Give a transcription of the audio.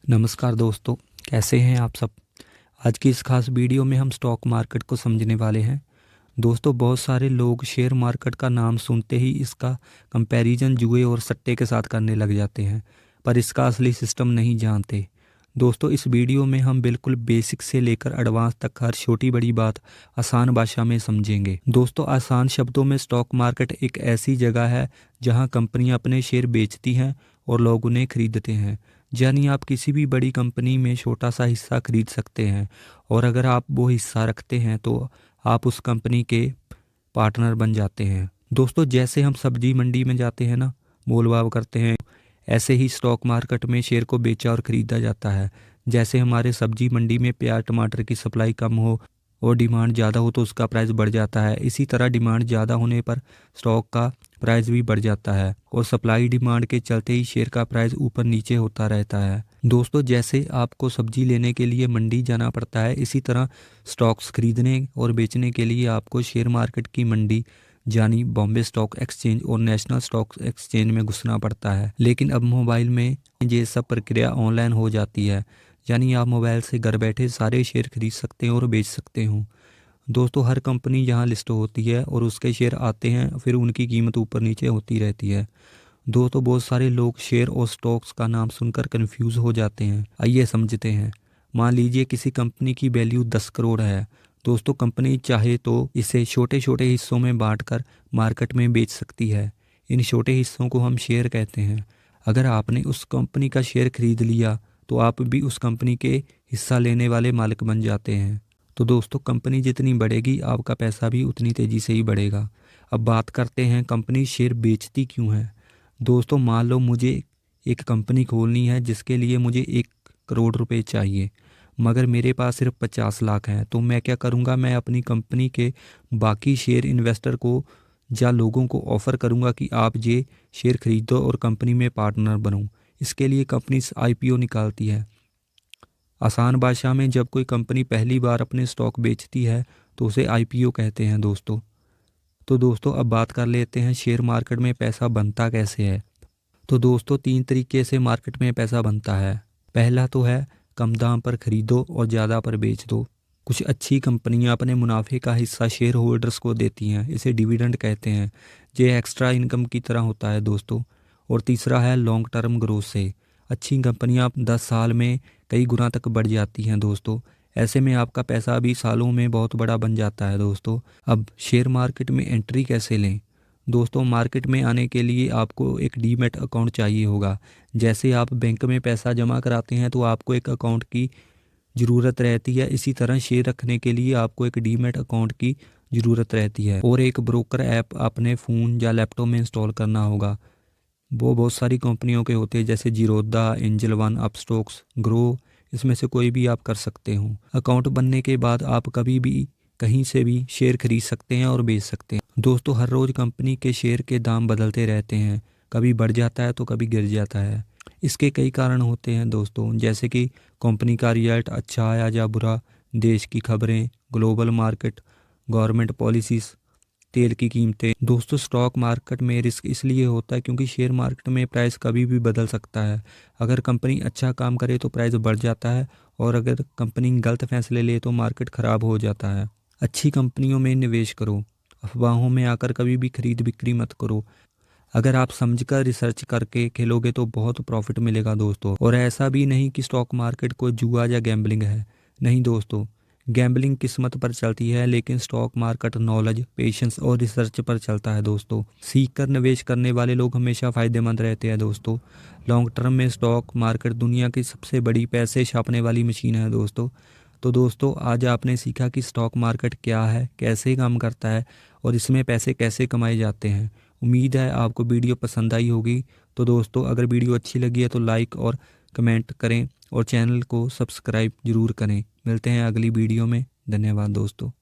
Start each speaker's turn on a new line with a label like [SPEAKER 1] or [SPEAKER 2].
[SPEAKER 1] नमस्कार दोस्तों, कैसे हैं आप सब। आज की इस खास वीडियो में हम स्टॉक मार्केट को समझने वाले हैं। दोस्तों, बहुत सारे लोग शेयर मार्केट का नाम सुनते ही इसका कंपैरिजन जुए और सट्टे के साथ करने लग जाते हैं, पर इसका असली सिस्टम नहीं जानते। दोस्तों, इस वीडियो में हम बिल्कुल बेसिक से लेकर एडवांस तक हर छोटी बड़ी बात आसान भाषा में समझेंगे। दोस्तों, आसान शब्दों में स्टॉक मार्केट एक ऐसी जगह है जहां कंपनियां अपने शेयर बेचती हैं और लोग उन्हें खरीदते हैं। यानी आप किसी भी बड़ी कंपनी में छोटा सा हिस्सा खरीद सकते हैं, और अगर आप वो हिस्सा रखते हैं तो आप उस कंपनी के पार्टनर बन जाते हैं। दोस्तों, जैसे हम सब्जी मंडी में जाते हैं ना, मोल भाव करते हैं, ऐसे ही स्टॉक मार्केट में शेयर को बेचा और खरीदा जाता है। जैसे हमारे सब्जी मंडी में प्याज टमाटर की सप्लाई कम हो और डिमांड ज़्यादा हो तो उसका प्राइस बढ़ जाता है। इसी तरह डिमांड ज़्यादा होने पर स्टॉक का प्राइस भी बढ़ जाता है, और सप्लाई डिमांड के चलते ही शेयर का प्राइस ऊपर नीचे होता रहता है। दोस्तों, जैसे आपको सब्जी लेने के लिए मंडी जाना पड़ता है, इसी तरह स्टॉक्स खरीदने और बेचने के लिए आपको शेयर मार्केट की मंडी यानी बॉम्बे स्टॉक एक्सचेंज और नेशनल स्टॉक एक्सचेंज में घुसना पड़ता है। लेकिन अब मोबाइल में ये सब प्रक्रिया ऑनलाइन हो जाती है, यानी आप मोबाइल से घर बैठे सारे शेयर खरीद सकते हैं और बेच सकते हो। दोस्तों, हर कंपनी यहाँ लिस्ट होती है और उसके शेयर आते हैं, फिर उनकी कीमत ऊपर नीचे होती रहती है। दोस्तों, बहुत सारे लोग शेयर और स्टॉक्स का नाम सुनकर कंफ्यूज हो जाते हैं। आइए समझते हैं। मान लीजिए किसी कंपनी की वैल्यू 10 करोड़ है। दोस्तों, कंपनी चाहे तो इसे छोटे छोटे हिस्सों में बांटकर मार्केट में बेच सकती है। इन छोटे हिस्सों को हम शेयर कहते हैं। अगर आपने उस कंपनी का शेयर खरीद लिया तो आप भी उस कंपनी के हिस्सा लेने वाले मालिक बन जाते हैं। तो दोस्तों, कंपनी जितनी बढ़ेगी आपका पैसा भी उतनी तेज़ी से ही बढ़ेगा। अब बात करते हैं कंपनी शेयर बेचती क्यों है। दोस्तों, मान लो मुझे एक कंपनी खोलनी है जिसके लिए मुझे 1 करोड़ रुपए चाहिए, मगर मेरे पास सिर्फ 50 लाख हैं। तो मैं क्या करूँगा, मैं अपनी कंपनी के बाकी शेयर इन्वेस्टर को या लोगों को ऑफ़र करूँगा कि आप ये शेयर खरीदो और कंपनी में पार्टनर बनो। इसके लिए कंपनी आईपीओ निकालती है। आसान भाषा में जब कोई कंपनी पहली बार अपने स्टॉक बेचती है तो उसे आईपीओ कहते हैं दोस्तों। तो दोस्तों, अब बात कर लेते हैं शेयर मार्केट में पैसा बनता कैसे है। तो दोस्तों, 3 तरीके से मार्केट में पैसा बनता है। पहला तो है कम दाम पर खरीदो और ज़्यादा पर बेच दो। कुछ अच्छी कंपनियां अपने मुनाफे का हिस्सा शेयर होल्डर्स को देती हैं, इसे डिविडेंड कहते हैं। ये एक्स्ट्रा इनकम की तरह होता है दोस्तों। और तीसरा है लॉन्ग टर्म ग्रोथ से। अच्छी कंपनियां 10 साल में कई गुना तक बढ़ जाती हैं दोस्तों। ऐसे में आपका पैसा भी सालों में बहुत बड़ा बन जाता है दोस्तों। अब शेयर मार्केट में एंट्री कैसे लें। दोस्तों, मार्केट में आने के लिए आपको एक डीमैट अकाउंट चाहिए होगा। जैसे आप बैंक में पैसा जमा कराते हैं तो आपको एक अकाउंट की ज़रूरत रहती है, इसी तरह शेयर रखने के लिए आपको एक डीमैट अकाउंट की ज़रूरत रहती है, और एक ब्रोकर ऐप अपने फ़ोन या लैपटॉप में इंस्टॉल करना होगा। वो बहुत सारी कंपनियों के होते हैं, जैसे Zerodha, angel one, Upstox, grow. इसमें से कोई भी आप कर सकते हो। अकाउंट बनने के बाद आप कभी भी कहीं से भी शेयर खरीद सकते हैं और बेच सकते हैं। दोस्तों, हर रोज़ कंपनी के शेयर के दाम बदलते रहते हैं, कभी बढ़ जाता है तो कभी गिर जाता है। इसके कई कारण होते हैं दोस्तों, जैसे कि कंपनी का रिजल्ट अच्छा आया या बुरा, देश की खबरें, ग्लोबल मार्केट, गवर्नमेंट पॉलिसीज़, तेल की कीमतें। दोस्तों, स्टॉक मार्केट में रिस्क इसलिए होता है क्योंकि शेयर मार्केट में प्राइस कभी भी बदल सकता है। अगर कंपनी अच्छा काम करे तो प्राइस बढ़ जाता है, और अगर कंपनी गलत फैसले ले तो मार्केट ख़राब हो जाता है। अच्छी कंपनियों में निवेश करो, अफवाहों में आकर कभी भी खरीद बिक्री मत करो। अगर आप समझकर रिसर्च करके खेलोगे तो बहुत प्रॉफिट मिलेगा दोस्तों। और ऐसा भी नहीं कि स्टॉक मार्केट को जुआ या गैम्बलिंग है। नहीं दोस्तों, गैम्बलिंग किस्मत पर चलती है, लेकिन स्टॉक मार्केट नॉलेज, पेशेंस और रिसर्च पर चलता है दोस्तों। सीख कर निवेश करने वाले लोग हमेशा फ़ायदेमंद रहते हैं दोस्तों। लॉन्ग टर्म में स्टॉक मार्केट दुनिया की सबसे बड़ी पैसे छापने वाली मशीन है दोस्तों। तो दोस्तों, आज आपने सीखा कि स्टॉक मार्केट क्या है, कैसे काम करता है और इसमें पैसे कैसे कमाए जाते हैं। उम्मीद है आपको वीडियो पसंद आई होगी। तो दोस्तों, अगर वीडियो अच्छी लगी है तो लाइक और कमेंट करें और चैनल को सब्सक्राइब जरूर करें। मिलते हैं अगली वीडियो में। धन्यवाद दोस्तों।